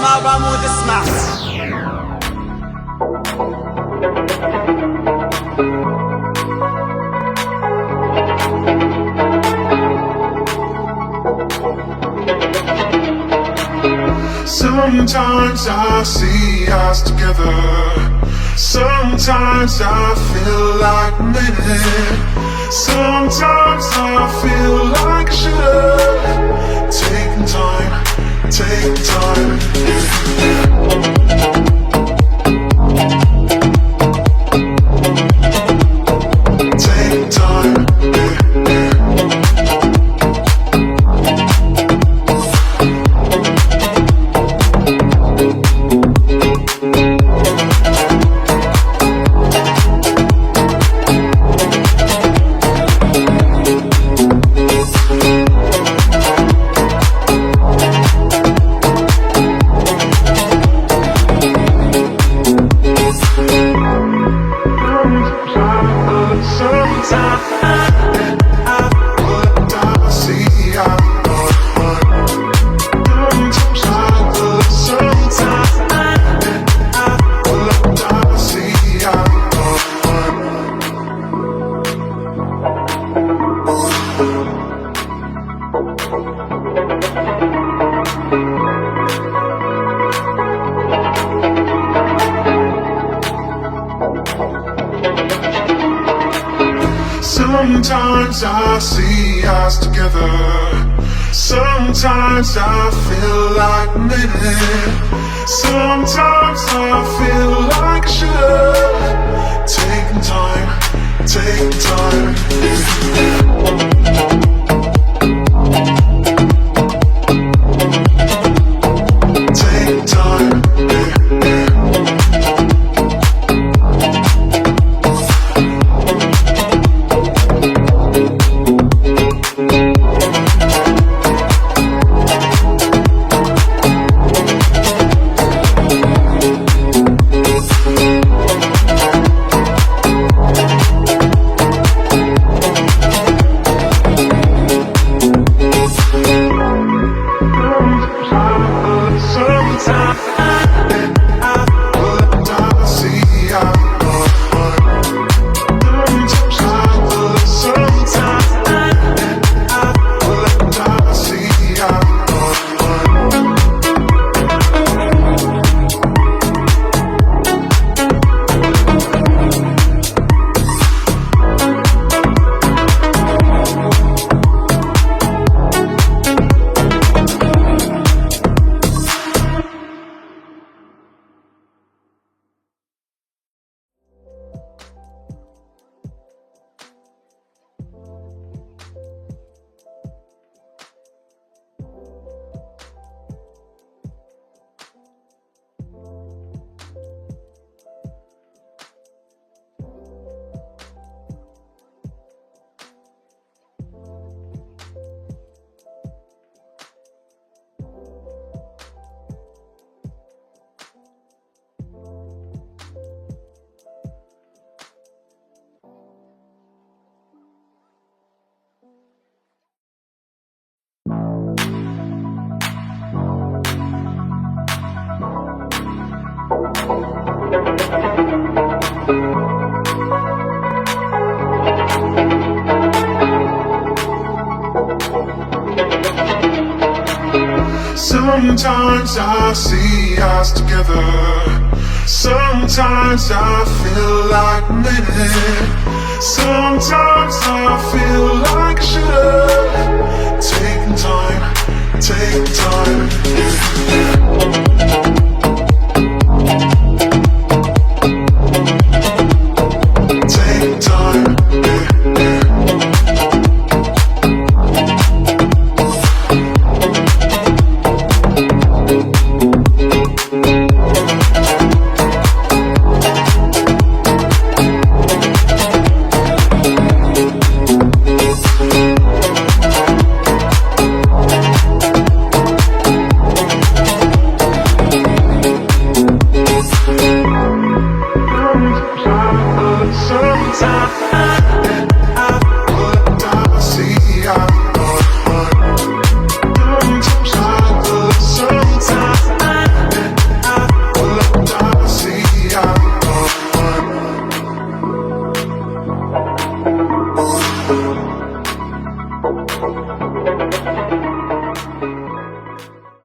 اسمع بموت اسمع. Sometimes I see us together. Sometimes I feel like a minute. Sometimes I feel like I should. Taking time, taking time. Taking time. Sometimes I see us together. Sometimes I feel like a minute. Sometimes I feel like I should. Taking time, taking time. Taking time. Sometimes I see us together. Sometimes I feel like a minute. Sometimes I feel like I should. Taking time, taking time.